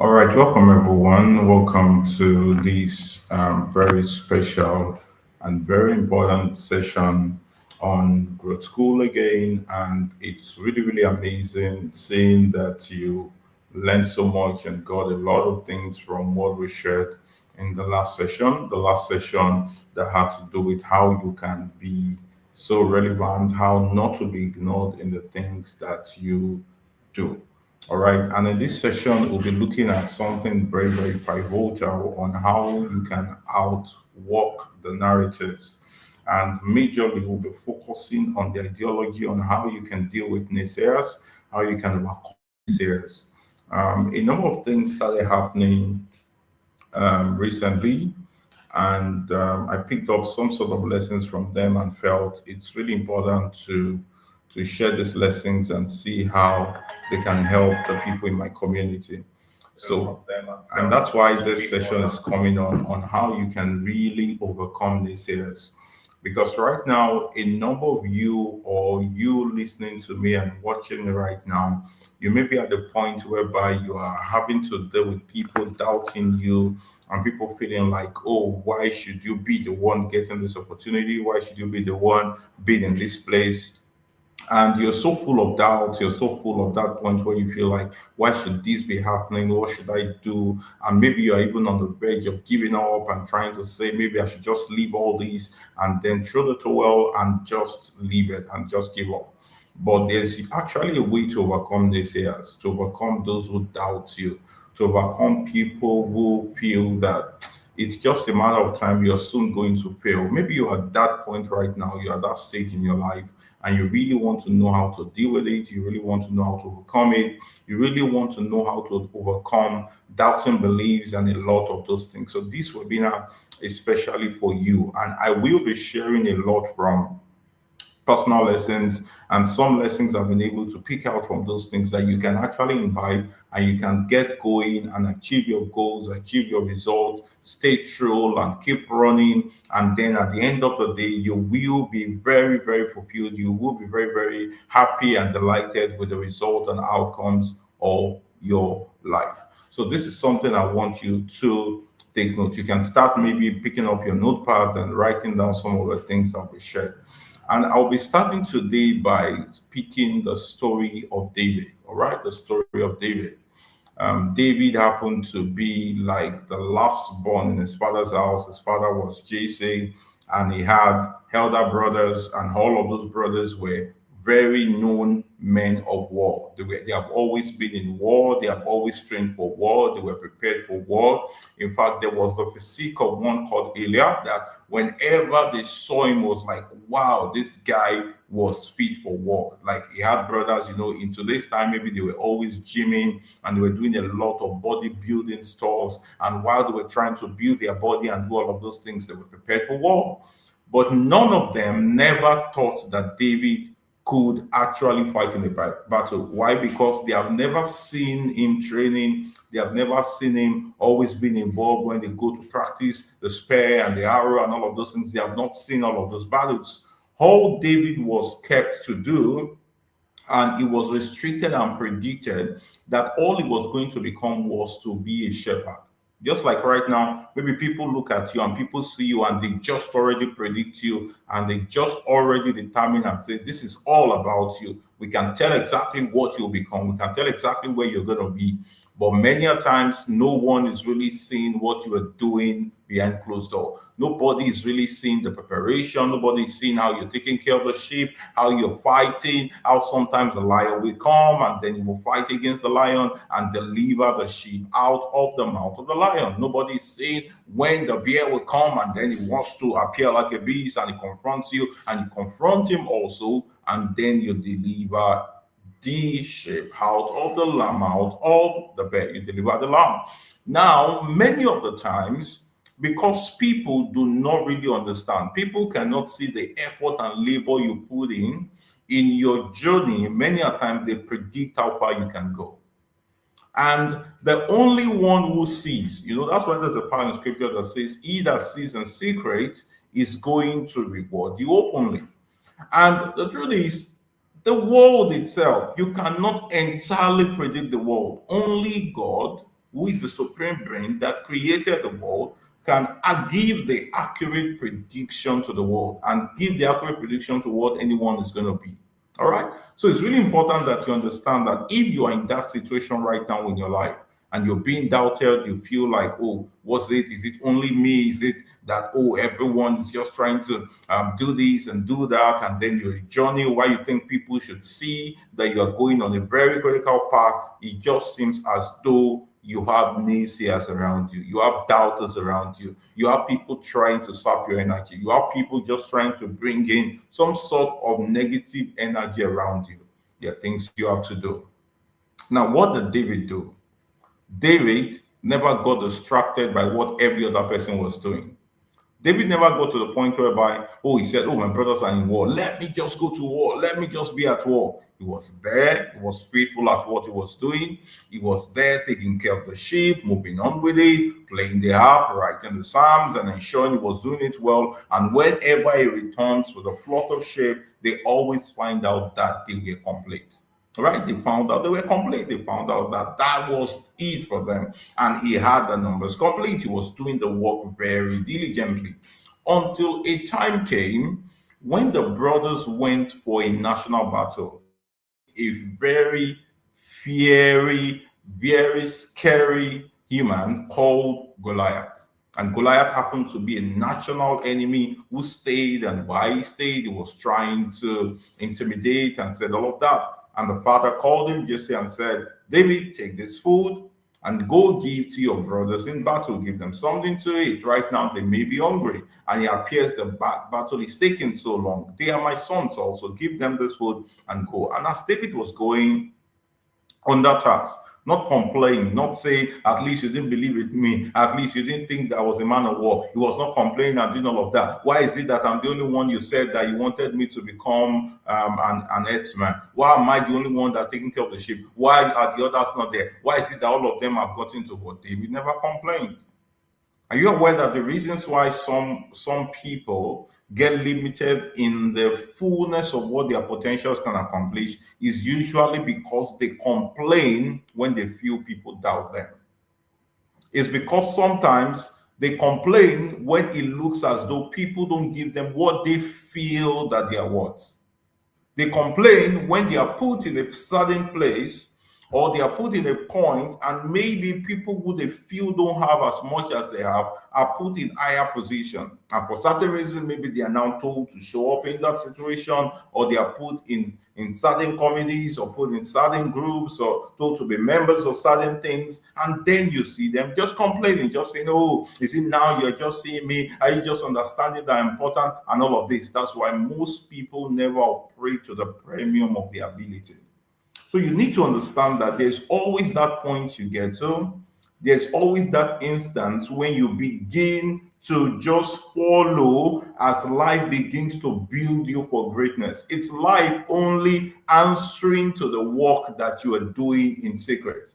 All right, welcome everyone. Welcome to this very special and very important session on Growth School again. And it's really, really amazing seeing that you learned so much and got a lot of things from what we shared in the last session. The last session that had to do with how you can be so relevant, how not to be ignored in the things that you do. All right. And in this session, we'll be looking at something very, very pivotal on how you can outwork the narratives. And majorly, we'll be focusing on the ideology on how you can deal with naysayers, how you can overcome naysayers. A number of things started happening recently, and I picked up some sort of lessons from them and felt it's really important to share these lessons and see how they can help the people in my community. So, and that's why this session is coming on how you can really overcome naysayers. Because right now, a number of you or you listening to me and watching me right now, you may be at the point whereby you are having to deal with people doubting you and people feeling like, oh, why should you be the one getting this opportunity? Why should you be the one being in this place? And you're so full of doubt, you're so full of that point where you feel like, why should this be happening? What should I do? And maybe you're even on the verge of giving up and trying to say, maybe I should just leave all this and then throw the towel and just leave it and just give up. But there's actually a way to overcome this here, to overcome those who doubt you, to overcome people who feel that it's just a matter of time, you're soon going to fail. Maybe you're at that point right now, you're at that stage in your life, and you really want to know how to deal with it, you really want to know how to overcome it, you really want to know how to overcome doubting beliefs and a lot of those things. So this webinar is especially for you, and I will be sharing a lot from personal lessons and some lessons I've been able to pick out from those things that you can actually imbibe and you can get going and achieve your goals, achieve your results, stay true and keep running. And then at the end of the day, you will be very, very fulfilled. You will be very, very happy and delighted with the result and outcomes of your life. So this is something I want you to take note. You can start maybe picking up your notepads and writing down some of the things that we shared. And I'll be starting today by picking the story of David. All right, the story of David. David happened to be like the last born in his father's house. His father was Jesse, and he had elder brothers, and all of those brothers were very known men of war. They have always been in war. They have always trained for war. They were prepared for war. In fact, there was the physique of one called Eliab that whenever they saw him was like, wow, this guy was fit for war. Like he had brothers, in today's time, maybe they were always gymming and they were doing a lot of bodybuilding stuff. And while they were trying to build their body and do all of those things, they were prepared for war. But none of them never thought that David could actually fight in a battle. Why? Because they have never seen him training. They have never seen him always being involved when they go to practice the spear and the arrow and all of those things. They have not seen all of those battles. All David was kept to do, and it was restricted and predicted that all he was going to become was to be a shepherd. Just like right now, maybe people look at you and people see you and they just already predict you and they just already determine and say, this is all about you. We can tell exactly what you'll become. We can tell exactly where you're going to be. But many a times, no one is really seeing what you are doing behind closed door. Nobody is really seeing the preparation. Nobody is seeing how you're taking care of the sheep, how you're fighting, how sometimes the lion will come and then you will fight against the lion and deliver the sheep out of the mouth of the lion. Nobody is seeing when the bear will come and then he wants to appear like a beast and he confronts you and you confront him also and then you deliver the sheep out of the lamb, out of the bear, you deliver the lamb. Now, many of the times, because people do not really understand, people cannot see the effort and labor you put in your journey. Many a time they predict how far you can go. And the only one who sees, that's why there's a part in scripture that says, he that sees in secret is going to reward you openly. And the truth is, the world itself, you cannot entirely predict the world. Only God who is the supreme brain that created the world, can give the accurate prediction to the world and give the accurate prediction to what anyone is going to be. All right. So it's really important that you understand that if you are in that situation right now in your life and you're being doubted, you feel like, oh, what's it? Is it only me? Is it that, oh, everyone is just trying to do this and do that? And then your journey, why you think people should see that you are going on a very critical path, it just seems as though you have naysayers around you, you have doubters around you, you have people trying to sap your energy, you have people just trying to bring in some sort of negative energy around you. There are things you have to do. Now, what did David do? David never got distracted by what every other person was doing. David never got to the point whereby, oh, he said, oh, my brothers are in war. Let me just go to war. Let me just be at war. He was there. He was faithful at what he was doing. He was there taking care of the sheep, moving on with it, playing the harp, writing the psalms, and ensuring he was doing it well. And whenever he returns with a flock of sheep, they always find out that they were complete. Right? They found out they were complete. They found out that that was it for them. And he had the numbers complete. He was doing the work very diligently until a time came when the brothers went for a national battle against a very fiery, very scary human called Goliath. And Goliath happened to be a national enemy who stayed, and why he stayed, he was trying to intimidate and said all of that. And the father called him, Jesse, and said, David, take this food and go give to your brothers in battle. Give them something to eat. Right now, they may be hungry. And it appears the battle is taking so long. They are my sons also. Give them this food and go. And as David was going on that task, not complaining, not say, at least you didn't believe in me, at least you didn't think that I was a man of war. He was not complaining and doing all of that. Why is it that I'm the only one you said that you wanted me to become an herdsman? Why am I the only one that taking care of the sheep? Why are the others not there? Why is it that all of them have gotten to what David never complained? Are you aware that the reasons why some people get limited in the fullness of what their potentials can accomplish is usually because they complain when they feel people doubt them? It's because sometimes they complain when it looks as though people don't give them what they feel that they are worth. They complain when they are put in a certain place or they are put in a point, and maybe people who they feel don't have as much as they have are put in higher position. And for certain reasons, maybe they are now told to show up in that situation, or they are put in certain committees or put in certain groups or told to be members of certain things. And then you see them just complaining, just saying, oh, is it now you're just seeing me? Are you just understanding that I'm important? And all of this. That's why most people never operate to the premium of their ability. So you need to understand that there's always that point you get to. There's always that instance when you begin to just follow as life begins to build you for greatness. It's life only answering to the work that you are doing in secret.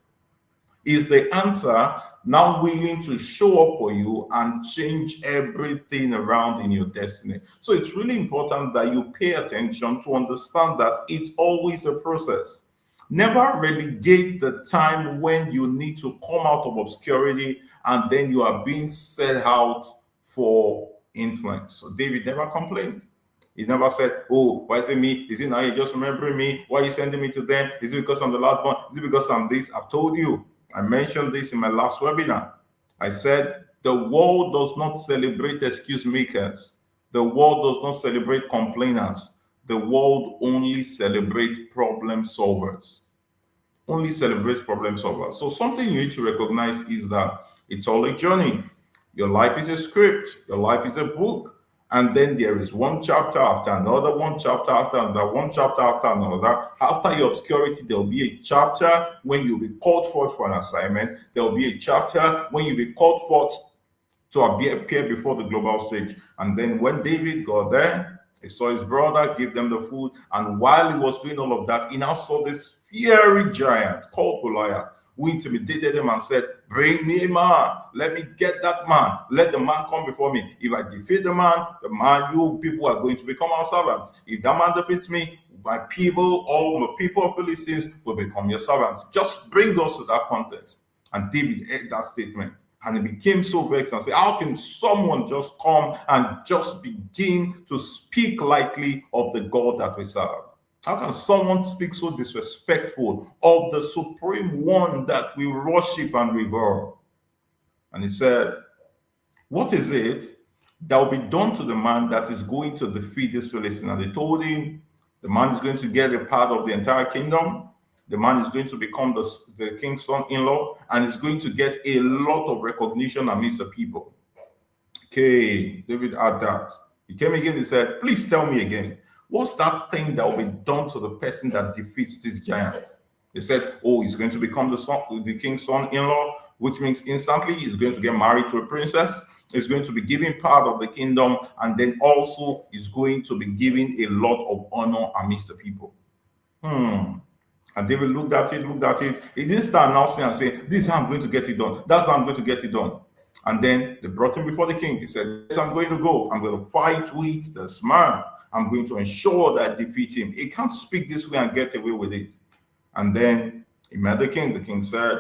Is the answer now willing to show up for you and change everything around in your destiny? So it's really important that you pay attention to understand that it's always a process. Never relegate the time when you need to come out of obscurity and then you are being set out for influence. So David never complained. He never said, oh, why is it me? Is it now you're just remembering me? Why are you sending me to them? Is it because I'm the last one? Is it because I'm this? I've told you. I mentioned this in my last webinar. I said, the world does not celebrate excuse makers. The world does not celebrate complainers. The world only celebrates problem solvers. Only celebrates problem solvers. So something you need to recognize is that it's all a journey. Your life is a script. Your life is a book. And then there is one chapter after another, one chapter after another, one chapter after another. After your obscurity, there will be a chapter when you'll be called forth for an assignment. There will be a chapter when you'll be called forth to appear before the global stage. And then when David got there, he saw his brother, give them the food. And while he was doing all of that, he now saw this fiery giant called Goliath, who intimidated him and said, bring me a man. Let me get that man. Let the man come before me. If I defeat the man, you people are going to become our servants. If that man defeats me, my people, all the people of Philistines will become your servants. Just bring us to that context. And David heard that statement and he became so vexed and said, how can someone just come and just begin to speak lightly of the God that we serve? How can someone speak so disrespectful of the supreme one that we worship and revere? And he said, what is it that will be done to the man that is going to defeat this Philistine? And they told him, the man is going to get a part of the entire kingdom. The man is going to become the king's son-in-law, and is going to get a lot of recognition amidst the people. Okay, David had that. He came again and said, please tell me again, what's that thing that will be done to the person that defeats this giant? They said, oh, he's going to become the king's son-in-law, which means instantly he's going to get married to a princess. He's going to be given part of the kingdom, and then also he's going to be given a lot of honor amidst the people. And David looked at it. He didn't start announcing and saying, this is how I'm going to get it done. That's how I'm going to get it done. And then they brought him before the king. He said, yes, I'm going to go. I'm going to fight with this man. I'm going to ensure that I defeat him. He can't speak this way and get away with it. And then he met the king. The king said,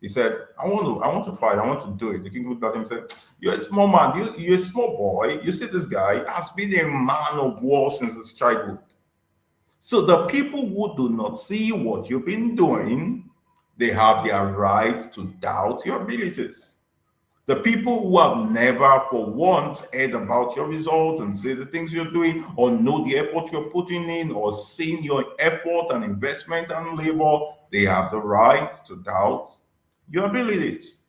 he said, I want to fight. I want to do it. The king looked at him and said, you're a small man. You're a small boy. You see, this guy has been a man of war since his childhood. So the people who do not see what you've been doing, they have their right to doubt your abilities. The people who have never for once heard about your results and say the things you're doing, or know the effort you're putting in, or seen your effort and investment and labor, they have the right to doubt your abilities.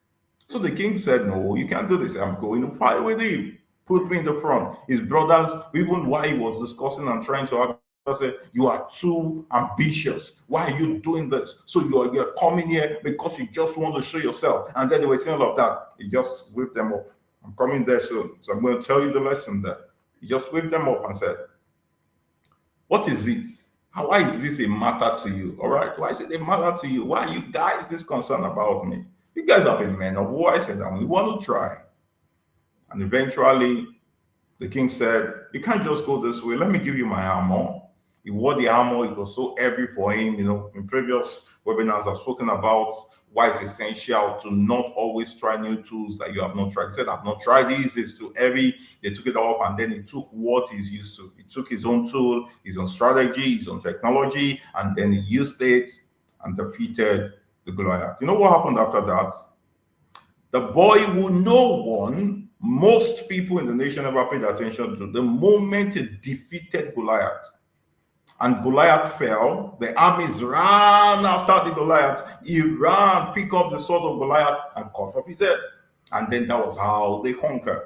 So the king said, no, you can't do this. I'm going to fight with you. Put me in the front. His brothers, even while he was discussing and trying to argue, said, you are too ambitious. Why are you doing this? So you're coming here because you just want to show yourself. And then they were saying all of that. He just whipped them off. I'm coming there soon. So I'm going to tell you the lesson there. He just whipped them up and said, what is it? Why is this a matter to you? All right. Why is it a matter to you? Why are you guys this concerned about me? You guys have been men of war. I said, we want to try. And eventually the king said, you can't just go this way. Let me give you my armor. He wore the armor. It was so heavy for him. In previous webinars, I've spoken about why it's essential to not always try new tools that you have not tried. He said, I've not tried these. It's too heavy. They took it off, and then he took what he's used to. He took his own tool, his own strategy, his own technology, and then he used it and defeated the Goliath. You know what happened after that? The boy who no one, most people in the nation ever paid attention to, the moment he defeated Goliath, and Goliath fell, the armies ran after the Goliath. He ran, picked up the sword of Goliath and cut off his head. And then that was how they conquered.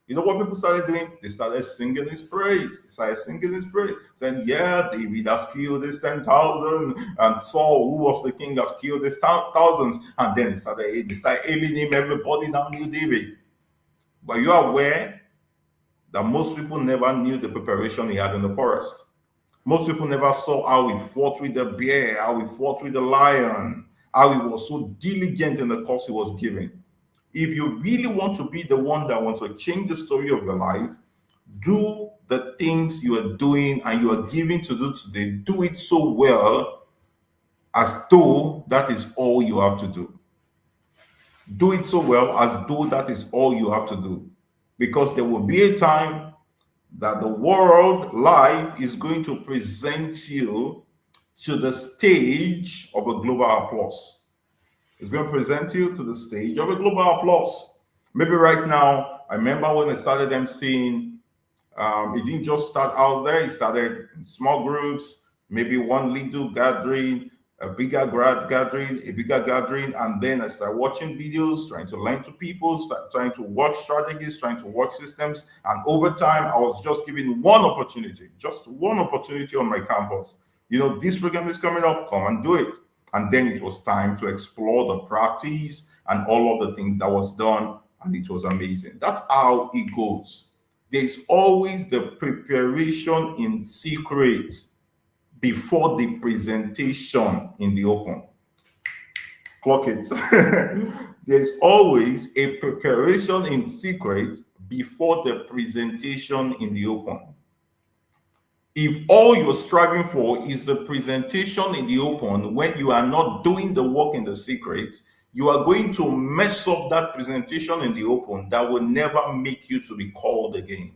You know what people started doing? They started singing his praise. Saying, yeah, David has killed his 10,000. And Saul, who was the king, has killed his thousands. And then they started hailing him. Everybody now knew David. But you are aware that most people never knew the preparation he had in the forest. Most people never saw how he fought with the bear, how he fought with the lion, how he was so diligent in the course he was giving. If you really want to be the one that wants to change the story of your life, do the things you are doing and you are giving to do today. Do it so well as though that is all you have to do. Do it so well as though that is all you have to do. Because there will be a time that the world life is going to present you to the stage of a global applause. It's going to present you to the stage of a global applause. Maybe right now, I remember when I started emceeing, it didn't just start out there. It started in small groups, maybe one little gathering, a bigger gathering, and then I started watching videos, trying to learn to people, trying to work strategies, trying to work systems, and over time, I was just given just one opportunity on my campus. This program is coming up, come and do it. And then it was time to explore the practice and all of the things that was done, and it was amazing. That's how it goes. There's always the preparation in secret before the presentation in the open. Clock it. There's always a preparation in secret before the presentation in the open. If all you're striving for is the presentation in the open when you are not doing the work in the secret, You are going to mess up that presentation in the open that will never make you to be called again.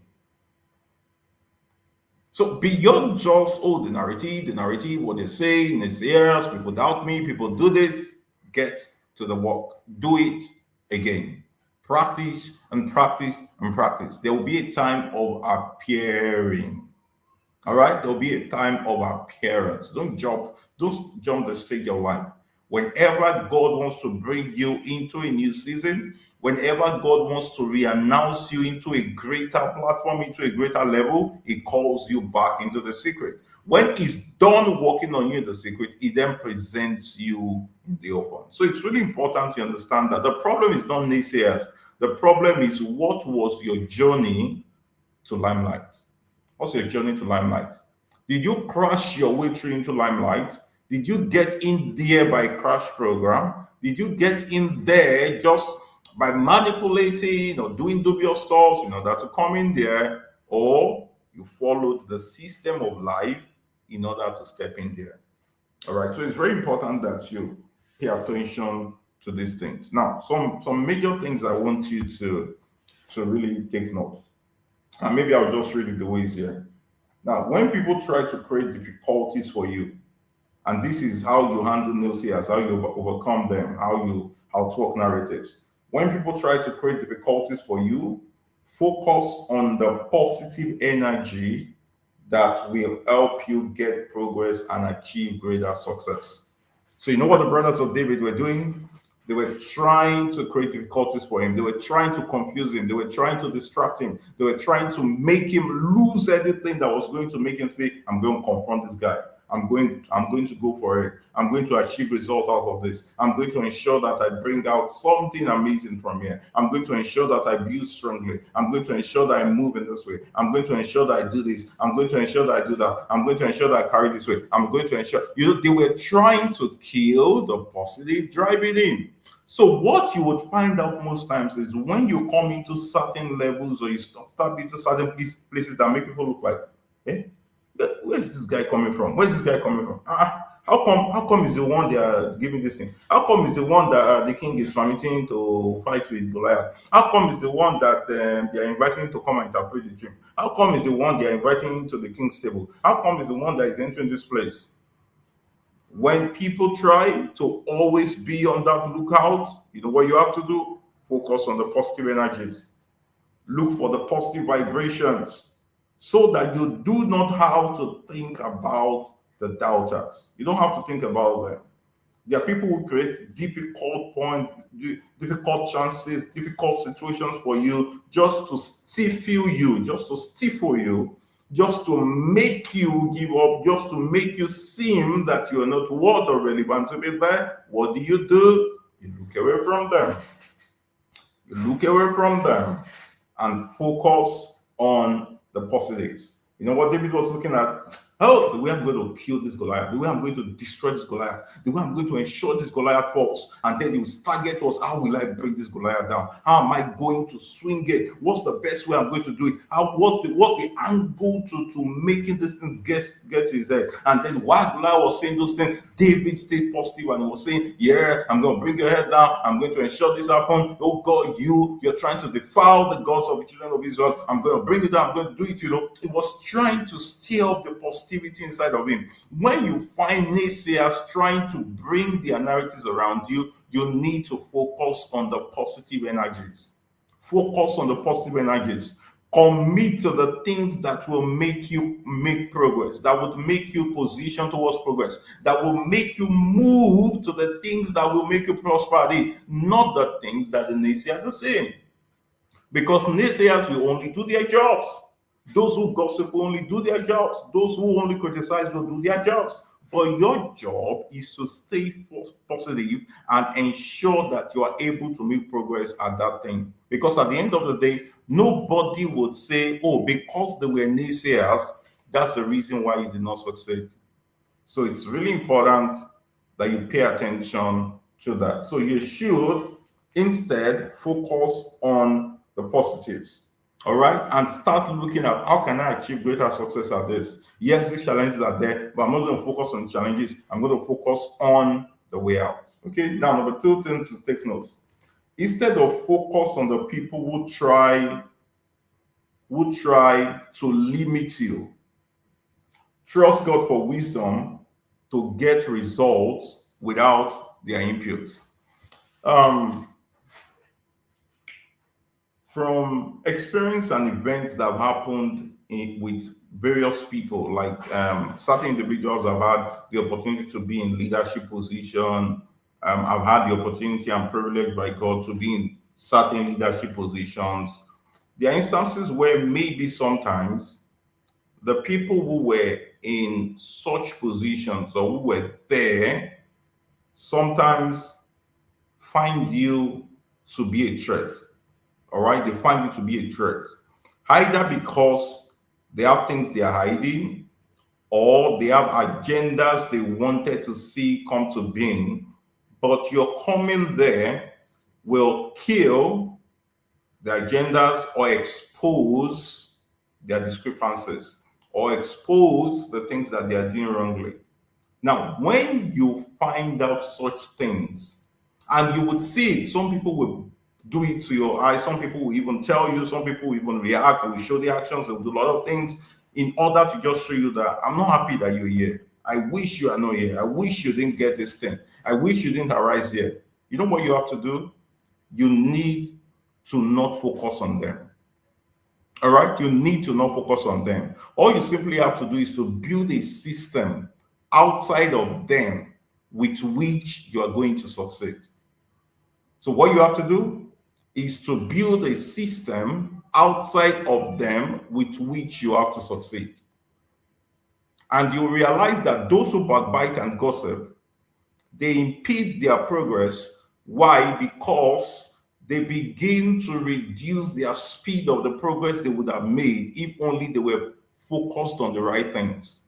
So beyond just, oh, the narrative, what they say in these areas, people doubt me, people do this, get to the work. Do it again. Practice and practice and practice. There will be a time of appearing. All right, there'll be a time of appearance. Don't jump the stage of life. Whenever God wants to bring you into a new season, whenever God wants to re-announce you into a greater platform, into a greater level, He calls you back into the secret. When He's done working on you in the secret, He then presents you in the open. So it's really important to understand that the problem is not naysayers. The problem is, what was your journey to limelight? What's your journey to limelight? Did you crash your way through into limelight? Did you get in there by crash program? Did you get in there just by manipulating or doing dubious stuff in order to come in there? Or you followed the system of life in order to step in there? All right. So it's very important that you pay attention to these things. Now, some major things I want you to really take note. And maybe I'll just read it the ways here. Now, when people try to create difficulties for you, and this is how you handle naysayers, how you overcome them, how you outwork narratives. When people try to create difficulties for you, focus on the positive energy that will help you get progress and achieve greater success. So you know what the brothers of David were doing? They were trying to create difficulties for him. They were trying to confuse him. They were trying to distract him. They were trying to make him lose anything that was going to make him say, I'm going to confront this guy. I'm going to go for it. I'm going to achieve result out of this. I'm going to ensure that I bring out something amazing from here. I'm going to ensure that I build strongly. I'm going to ensure that I move in this way. I'm going to ensure that I do this. I'm going to ensure that I do that. I'm going to ensure that I carry this way. I'm going to ensure. They were trying to kill the positive driving in. So what you would find out most times is when you come into certain levels or you start into certain places that make people look like, eh? Where's this guy coming from? Where's this guy coming from? How come is the one they are giving this thing? How come is the one that the king is permitting to fight with Goliath? How come is the one that they are inviting to come and interpret the dream? How come is the one they are inviting to the king's table? How come is the one that is entering this place? When people try to always be on that lookout, you know what you have to do? Focus on the positive energies. Look for the positive vibrations, so that you do not have to think about the doubters. You don't have to think about them. There are people who create difficult points, difficult chances, difficult situations for you, just to stifle you, just to stifle you, just to make you give up, just to make you seem that you are not worth or relevant to be there. What do? You look away from them. You look away from them and focus on the positives. You know what David was looking at? Oh, the way I'm going to kill this Goliath, the way I'm going to destroy this Goliath, the way I'm going to ensure this Goliath falls, and then his target was, how will I bring this Goliath down? How am I going to swing it? What's the best way I'm going to do it? What's the angle to making this thing get to his head? And then while Goliath was saying those things, David stayed positive and he was saying, yeah, I'm going to bring your head down. I'm going to ensure this happens. Oh God, you're trying to defile the gods of the children of Israel. I'm going to bring it down. I'm going to do it. He was trying to stir up the positivity inside of him. When you find naysayers trying to bring their narratives around you, you need to focus on the positive energies. Focus on the positive energies. Commit to the things that will make you make progress, that would make you position towards progress, that will make you move to the things that will make you prosper, not the things that the naysayers are saying. Because naysayers will only do their jobs. Those who gossip will only do their jobs. Those who only criticize will do their jobs. But your job is to stay positive and ensure that you are able to make progress at that thing. Because at the end of the day, nobody would say, oh, because they were naysayers, that's the reason why you did not succeed. So it's really important that you pay attention to that. So you should instead focus on the positives. All right, and start looking at how can I achieve greater success at this. Yes, these challenges are there, but I'm not going to focus on challenges. I'm going to focus on the way out. Okay, now number two thing to take note. Instead of focus on the people who try to limit you, trust God for wisdom to get results without their input. Um, from experience and events that have happened with various people, like certain individuals have had the opportunity to be in leadership position. I've had the opportunity and privilege by God to be in certain leadership positions. There are instances where maybe sometimes the people who were in such positions or who were there sometimes find you to be a threat. All right, they find you to be a threat, either because they have things they are hiding or they have agendas they wanted to see come to being. But your coming there will kill the agendas or expose their discrepancies or expose the things that they are doing wrongly. Now, when you find out such things, and you would see it, some people will do it to your eyes, some people will even tell you, some people will even react, they will show the actions, they will do a lot of things in order to just show you that I'm not happy that you're here. I wish you are not here. I wish you didn't get this thing. I wish you didn't arise here. You know what you have to do? You need to not focus on them. All right, you need to not focus on them. All you simply have to do is to build a system outside of them with which you are going to succeed. So, what you have to do is to build a system outside of them with which you have to succeed. And you realize that those who backbite and gossip, they impede their progress. Why? Because they begin to reduce their speed of the progress they would have made if only they were focused on the right things.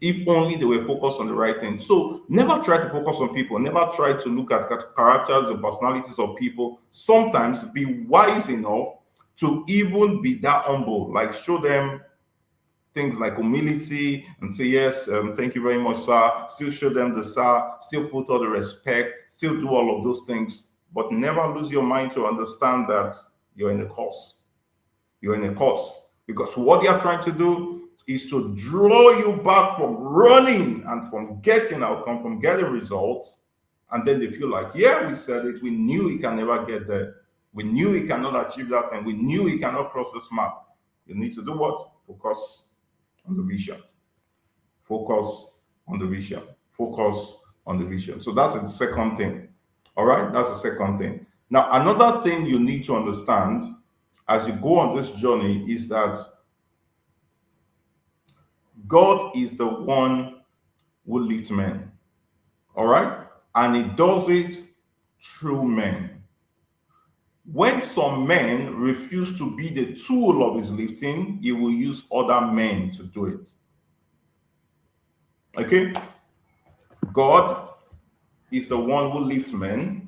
If only they were focused on the right things. So never try to focus on people. Never try to look at characters and personalities of people. Sometimes be wise enough to even be that humble. Like show them things like humility and say, yes, thank you very much, sir. Still show them the sir, still put all the respect, still do all of those things, but never lose your mind to understand that you're in a course. You're in a course. Because what they are trying to do is to draw you back from running and from getting outcome, from getting results. And then they feel like, yeah, we said it. We knew we can never get there. We knew we cannot achieve that, and we knew we cannot cross this mark. You need to do what? Focus on the vision. Focus on the vision. Focus on the vision. So that's the second thing. All right, that's the second thing. Now, another thing you need to understand as you go on this journey is that God is the one who lifts men. All right, and He does it through men. When some men refuse to be the tool of His lifting, He will use other men to do it. Okay? God is the one who lifts men.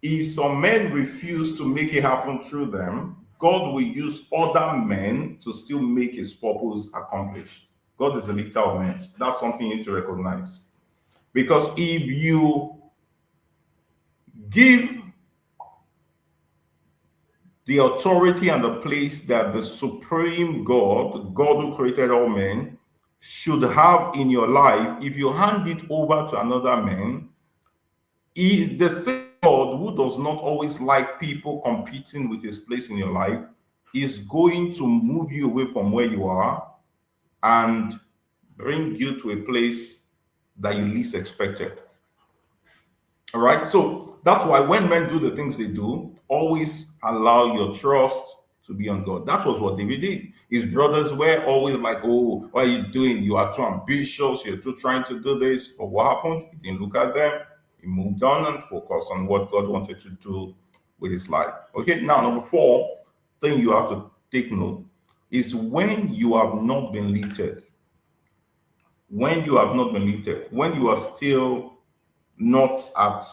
If some men refuse to make it happen through them, God will use other men to still make His purpose accomplished. God is the lifter of men. That's something you need to recognize. Because if you give the authority and the place that the supreme God, God who created all men, should have in your life, if you hand it over to another man, the same God who does not always like people competing with His place in your life is going to move you away from where you are and bring you to a place that you least expected. All right. So that's why when men do the things they do, always allow your trust to be on God. That was what David did. His brothers were always like, oh, what are you doing? You are too ambitious. You're too trying to do this. But what happened? He didn't look at them. He moved on and focused on what God wanted to do with his life. Okay. Now, number 4 thing you have to take note is when you have not been lifted. When you have not been lifted, when you are still not at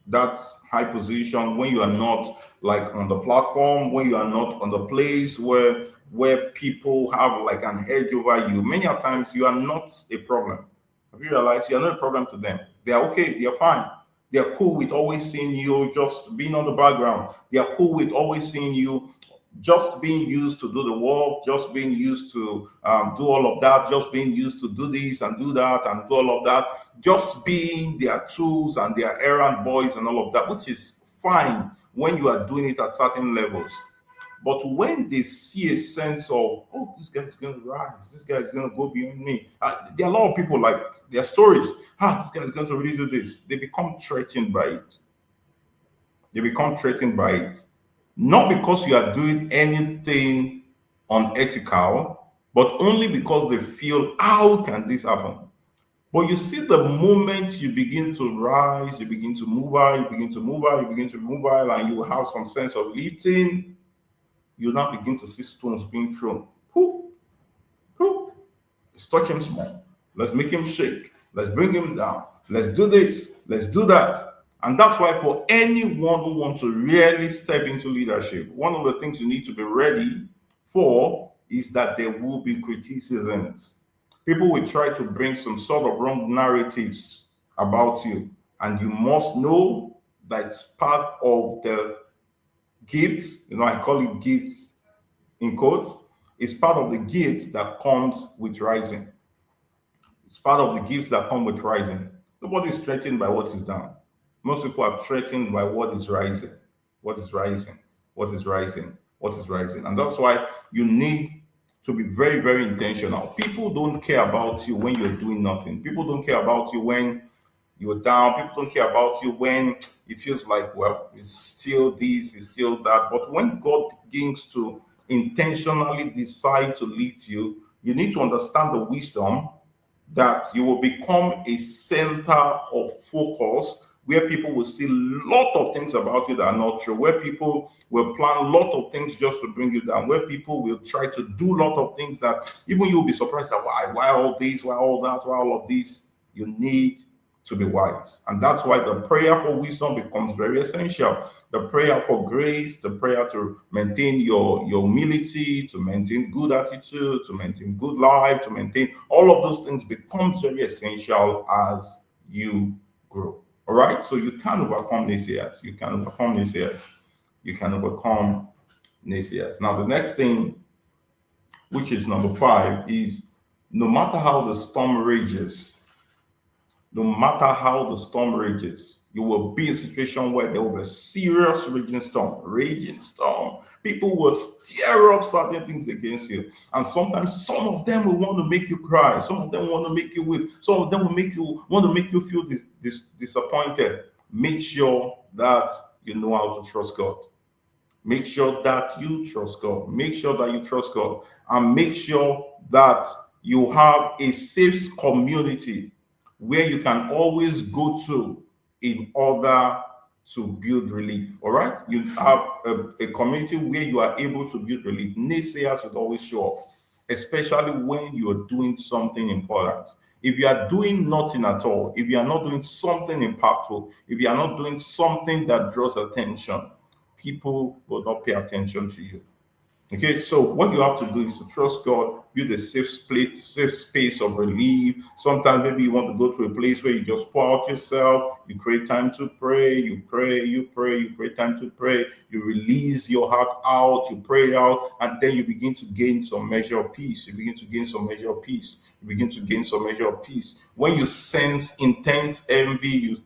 that high position, when you are not like on the platform, when you are not on the place where people have like an edge over you, many times you are not a problem. Have you realized you're not a problem to them? They are okay, they are fine. They are cool with always seeing you just being on the background. They are cool with always seeing you just being used to do the work, just being used to do all of that, just being used to do this and do that and do all of that, just being their tools and their errand boys and all of that, which is fine when you are doing it at certain levels. But when they see a sense of, oh, this guy is going to rise, this guy is going to go beyond me, there are a lot of people like their stories. This guy is going to really do this. They become threatened by it. They become threatened by it. Not because you are doing anything unethical, but only because they feel, how can this happen? But you see, the moment you begin to rise, you begin to move out, you begin to move out, you begin to move out, and you have some sense of lifting, you now begin to see stones being thrown. Whoo, whoo. Let's touch him small. Let's make him shake. Let's bring him down. Let's do this. Let's do that. And that's why, for anyone who wants to really step into leadership, one of the things you need to be ready for is that there will be criticisms. People will try to bring some sort of wrong narratives about you, and you must know that it's part of the gifts. I call it gifts in quotes. It's part of the gifts that comes with rising. It's part of the gifts that come with rising. Nobody is threatened by what is down. Most people are threatened by what is rising. What is rising? What is rising? What is rising? And that's why you need to be very, very intentional. People don't care about you when you're doing nothing. People don't care about you when you're down. People don't care about you when it feels like, well, it's still this, it's still that. But when God begins to intentionally decide to lead you, you need to understand the wisdom that you will become a center of focus where people will see a lot of things about you that are not true, where people will plan a lot of things just to bring you down, where people will try to do a lot of things that even you'll be surprised at, why all this, why all that, why all of this. You need to be wise. And that's why the prayer for wisdom becomes very essential. The prayer for grace, the prayer to maintain your humility, to maintain good attitude, to maintain good life, to maintain all of those things becomes very essential as you grow. All right. So you can overcome naysayers. You can overcome naysayers. You can overcome naysayers. Now, the next thing, which is number 5, is no matter how the storm rages, no matter how the storm rages, you will be in a situation where there will be a serious raging storm, raging storm. People will stir up certain things against you. And sometimes some of them will want to make you cry. Some of them want to make you weep. Some of them will want to make you feel disappointed. Make sure that you know how to trust God. Make sure that you trust God. Make sure that you trust God. And make sure that you have a safe community where you can always go to in order to build relief. All right? You have a community where you are able to build relief. Naysayers will always show up, especially when you're doing something important. If you are doing nothing at all, if you are not doing something impactful, if you are not doing something that draws attention, people will not pay attention to you. Okay, so what you have to do is to trust God, build a safe space of relief. Sometimes maybe you want to go to a place where you just pour out yourself, you create time to pray, you pray, you pray, you create time to pray, you release your heart out, you pray out, and then you begin to gain some measure of peace. You begin to gain some measure of peace. You begin to gain some measure of peace. When you sense intense envy, you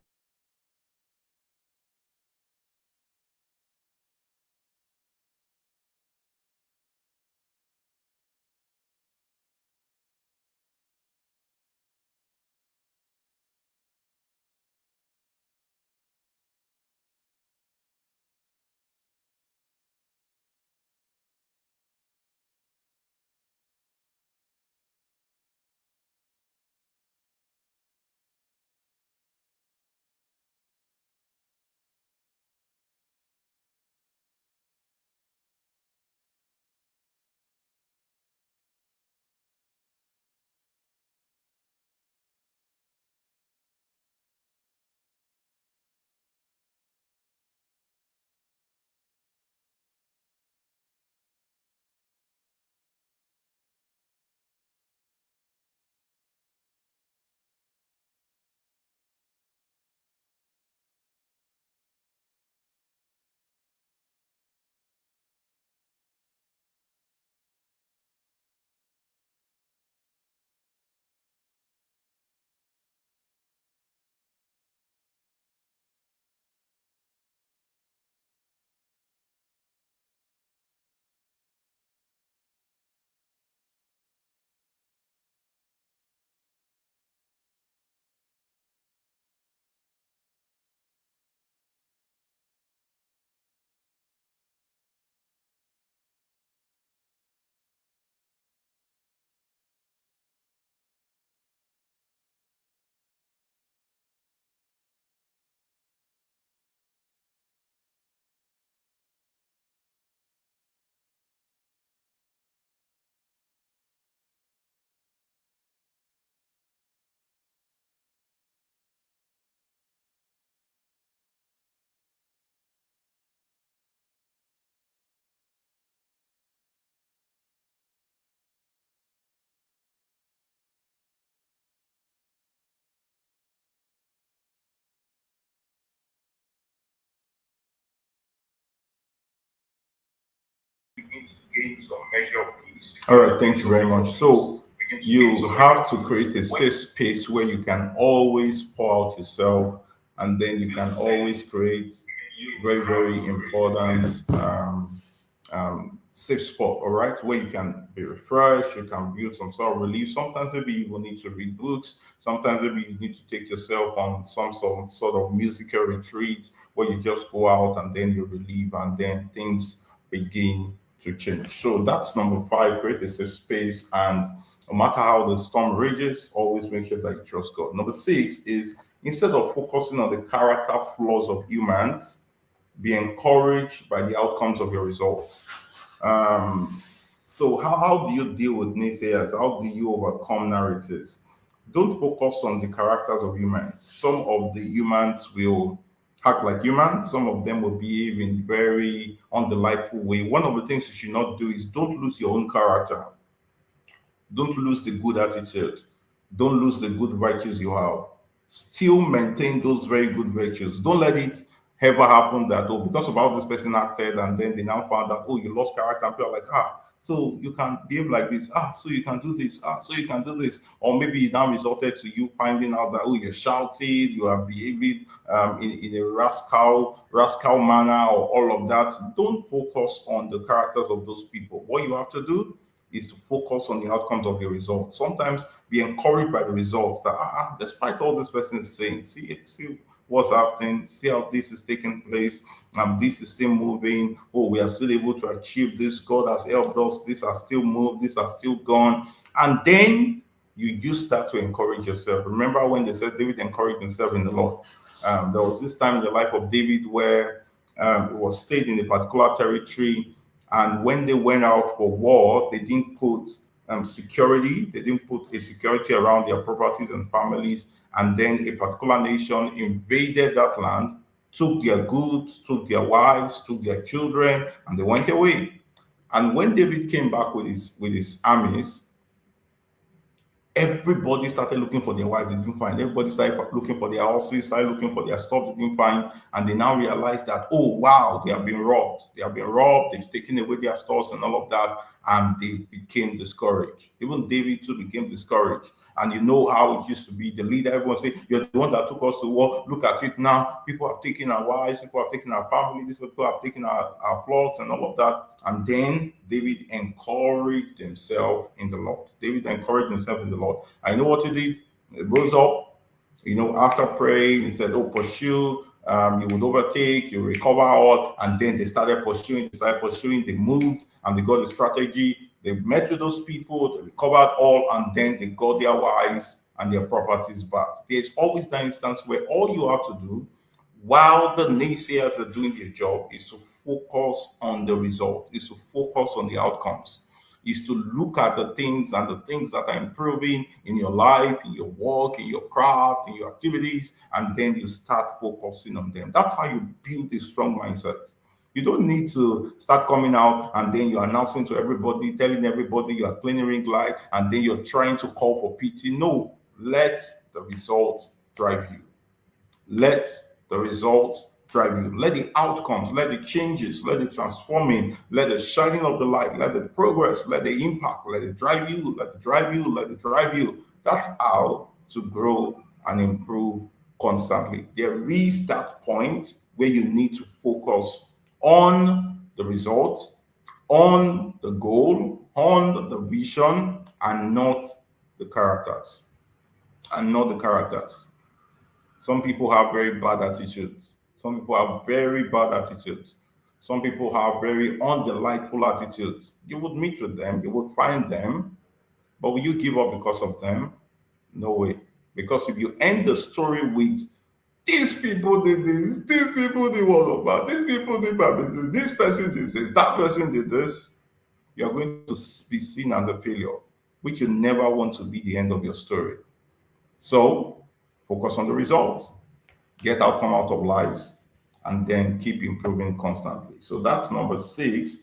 gain some measure of peace. All right, thank you very much. So you have to create a safe space where you can always pour out yourself, and then you can always create very, very important safe spot, all right, where you can be refreshed, you can build some sort of relief. Sometimes maybe you will need to read books, sometimes maybe you need to take yourself on some sort of musical retreat where you just go out and then you relieve and then things begin to change. So that's number five, create a safe space, and no matter how the storm rages, always make sure that you trust God. Number six is instead of focusing on the character flaws of humans, be encouraged by the outcomes of your results. Um, so how do you deal with naysayers? How do you overcome narratives? Don't focus on the characters of humans. Some of the humans will act like humans. Some of them will behave in very undelightful way. One of the things you should not do is don't lose your own character. Don't lose the good attitude. Don't lose the good virtues you have. Still maintain those very good virtues. Don't let it ever happen that, oh, because of how this person acted, and then they now found out, oh, you lost character. And people are like, so you can behave like this. So you can do this. So you can do this. Or maybe it now resulted to you finding out that, oh, you're shouting, you are behaving in a rascal manner, or all of that. Don't focus on the characters of those people. What you have to do is to focus on the outcomes of your results. Sometimes be encouraged by the results that, despite all this person is saying, see what's happening, see how this is taking place, this is still moving. Oh, we are still able to achieve this. God has helped us. This has still moved. This has still gone. And then you start to encourage yourself. Remember when they said David encouraged himself in the Lord? There was this time in the life of David where it was stayed in a particular territory, and when they went out for war, they didn't put security. They didn't put a security around their properties and families. And then a particular nation invaded that land, took their goods, took their wives, took their children, and they went away. And when David came back with his armies, everybody started looking for their wives, they didn't find. Everybody started looking for their houses, started looking for their stuff, they didn't find. And they now realized that, oh, wow, they have been robbed. They have been robbed, they've taken away their stores and all of that. And they became discouraged. Even David too became discouraged. And you know how it used to be. The leader, everyone say, you're the one that took us to war. Look at it now. People have taken our wives, people have taken our family, these people have taken our flocks and all of that. And then David encouraged himself in the Lord. David encouraged himself in the Lord. I know what he did. He rose up, after praying, he said, oh, pursue, you would overtake, you recover all. And then they started pursuing, they moved, and they got a strategy. They met with those people, they recovered all, and then they got their wives and their properties back. There's always that instance where all you have to do while the naysayers are doing their job is to focus on the result, is to focus on the outcomes, is to look at the things and the things that are improving in your life, in your work, in your craft, in your activities, and then you start focusing on them. That's how you build a strong mindset. You don't need to start coming out and then you're announcing to everybody, telling everybody you are cleaning ring light, and then you're trying to call for pity. No, let the results drive you. Let the results drive you. Let the outcomes, let the changes, let the transforming, let the shining of the light, let the progress, let the impact, let it drive you, let it drive you, let it drive you. That's how to grow and improve constantly. There is that point where you need to focus on the results, on the goal, on the vision, and not the characters. And not the characters. Some people have very bad attitudes. Some people have very bad attitudes. Some people have very undelightful attitudes. You would meet with them, you would find them, but will you give up because of them? No way. Because if you end the story with these people did this, these people did what about, these people did that, this person did this, that person did this, you're going to be seen as a failure, which you never want to be the end of your story. So focus on the results, get outcome out of lives, and then keep improving constantly. So that's number six.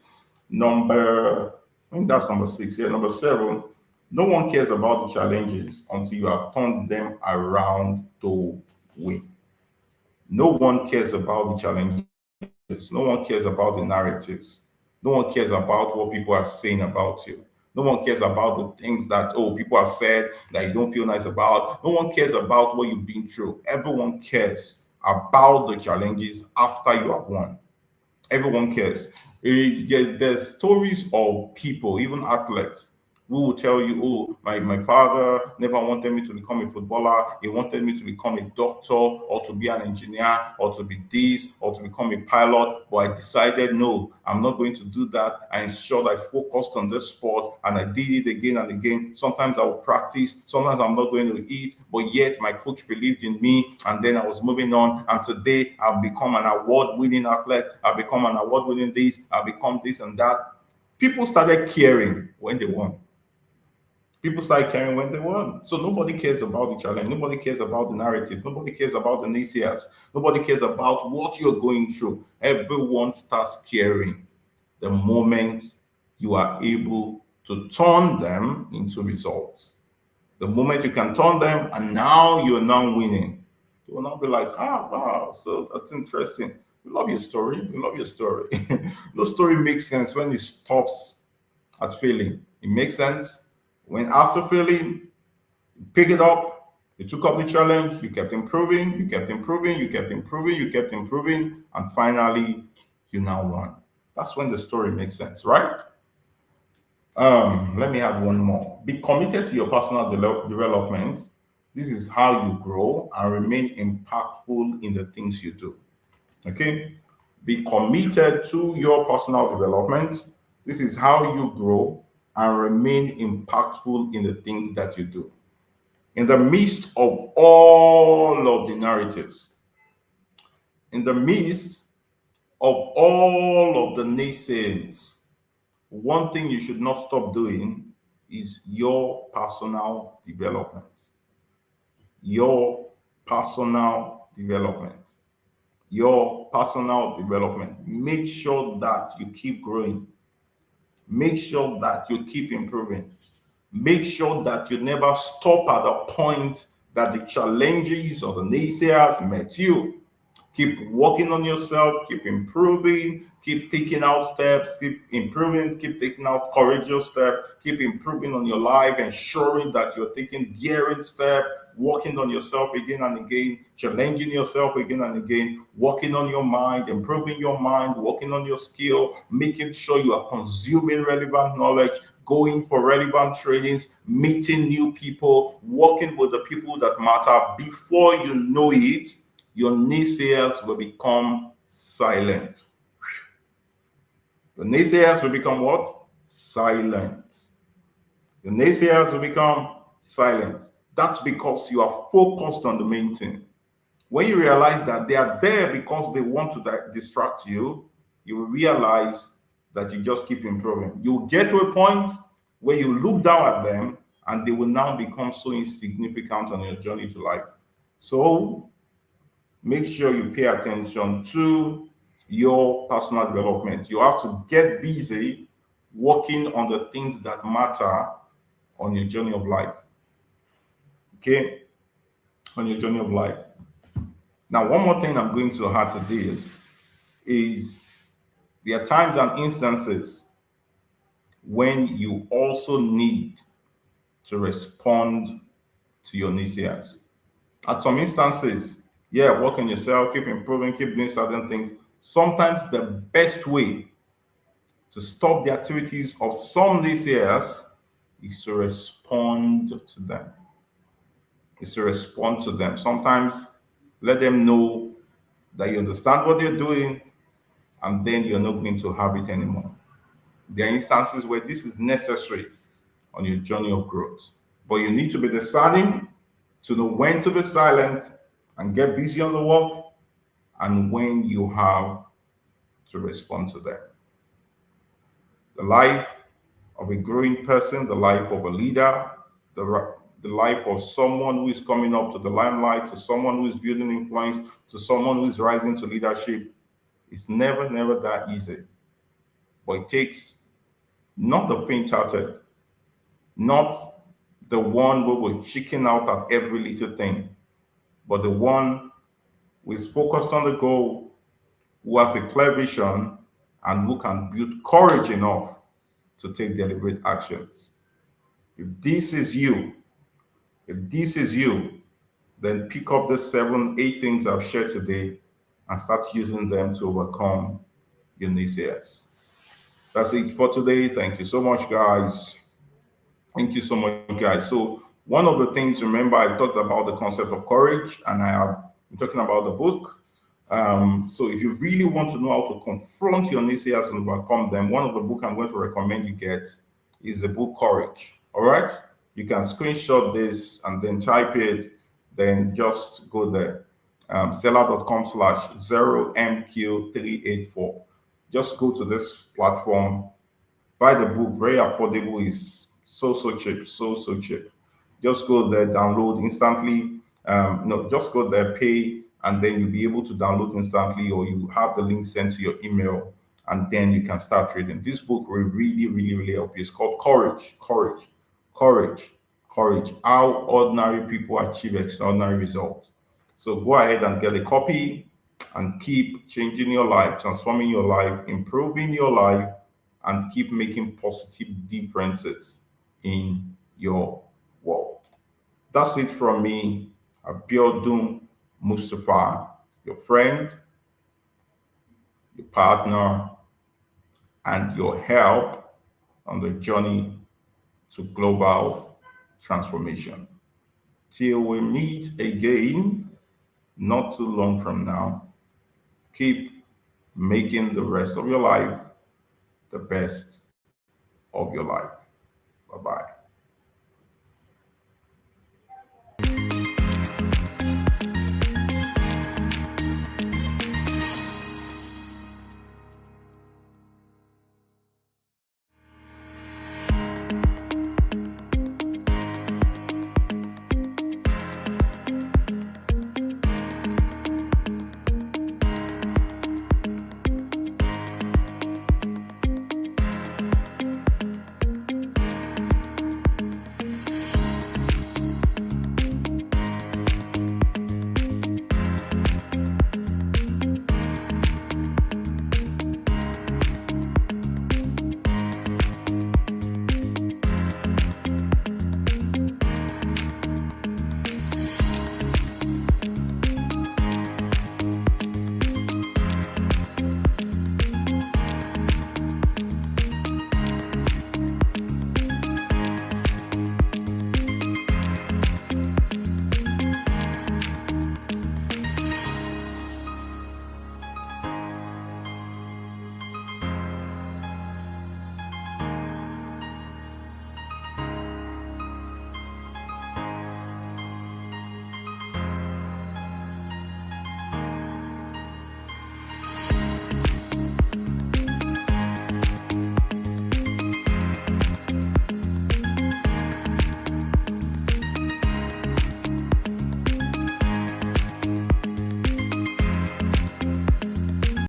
I think that's number six. Yeah, number seven. No one cares about the challenges until you have turned them around to win. No one cares about the challenges. No one cares about the narratives No one cares about what people are saying about you. No one cares about the things that, oh, people have said that you don't feel nice about. No one cares about what you've been through. Everyone cares about the challenges after you have won. Everyone cares. Yeah, there's stories of people, even athletes, who will tell you, oh, my father never wanted me to become a footballer. He wanted me to become a doctor or to be an engineer or to be this or to become a pilot. But I decided, no, I'm not going to do that. I ensured I focused on this sport and I did it again and again. Sometimes I will practice, sometimes I'm not going to eat, but yet my coach believed in me. And then I was moving on. And today I've become an award-winning athlete. I've become an award-winning this. I've become this and that. People started caring when they won. People start caring when they won. So nobody cares about the challenge. Nobody cares about the narrative. Nobody cares about the naysayers. Nobody cares about what you're going through. Everyone starts caring the moment you are able to turn them into results. The moment you can turn them, and now you're now winning. You will not be like, ah, wow, so that's interesting. We love your story. We love your story. No story makes sense when it stops at failing. It makes sense when after failing, you pick it up, you took up the challenge, you kept improving, you kept improving, you kept improving, you kept improving, and finally, you now won. That's when the story makes sense, right? Let me have one more. Be committed to your personal development. This is how you grow and remain impactful in the things you do. Okay? Be committed to your personal development. This is how you grow and remain impactful in the things that you do. In the midst of all of the narratives, in the midst of all of the naysayings, one thing you should not stop doing is your personal development. Your personal development. Your personal development. Make sure that you keep growing. Make sure that you keep improving. Make sure that you never stop at the point that the challenges or the naysayers met you. Keep working on yourself, keep improving, keep taking out steps, keep improving, keep taking out courageous steps, keep improving on your life, ensuring that you're taking daring steps, working on yourself again and again, challenging yourself again and again, working on your mind, improving your mind, working on your skill, making sure you are consuming relevant knowledge, going for relevant trainings, meeting new people, working with the people that matter. Before you know it, your naysayers will become silent. The naysayers will become what? Silent. The naysayers will become silent. That's because you are focused on the main thing. When you realize that they are there because they want to distract you, you will realize that you just keep improving. You'll get to a point where you look down at them and they will now become so insignificant on your journey to life. So make sure you pay attention to your personal development. You have to get busy working on the things that matter on your journey of life. Okay? On your journey of life. Now, one more thing I'm going to add to this is there are times and instances when you also need to respond to your naysayers. At some instances, yeah, work on yourself, keep improving, keep doing certain things. Sometimes the best way to stop the activities of some naysayers is to respond to them. Is to respond to them. Sometimes let them know that you understand what they're doing, and then you're not going to have it anymore. There are instances where this is necessary on your journey of growth. But you need to be discerning to know when to be silent and get busy on the work, and when you have to respond to them. The life of a growing person, the life of a leader, the life of someone who is coming up to the limelight, to someone who is building influence, to someone who is rising to leadership, is never, never that easy. But it takes not the faint-hearted, not the one who will chicken out at every little thing, but the one who is focused on the goal, who has a clear vision, and who can build courage enough to take deliberate actions. If this is you, if this is you, then pick up the 7, 8 things I've shared today and start using them to overcome your naysayers. That's it for today. Thank you so much, guys. Thank you so much, guys. So, one of the things, remember, I talked about the concept of courage, and I have been talking about the book. So, if you really want to know how to confront your naysayers and overcome them, one of the book I'm going to recommend you get is the book Courage. All right, you can screenshot this and then type it, then just go there. Seller.com/0MQ384. Just go to this platform, buy the book, very affordable, is so cheap, so cheap. Just go there, download instantly. No, just go there, pay, and then you'll be able to download instantly, or you have the link sent to your email, and then you can start reading. This book will really help you. It's called Courage. How ordinary people achieve extraordinary results. So go ahead and get a copy and keep changing your life, transforming your life, improving your life, and keep making positive differences in your world. That's it from me, Abiodun Mustapha, your friend, your partner, and your help on the journey to global transformation. Till we meet again, not too long from now, keep making the rest of your life the best of your life. Bye bye.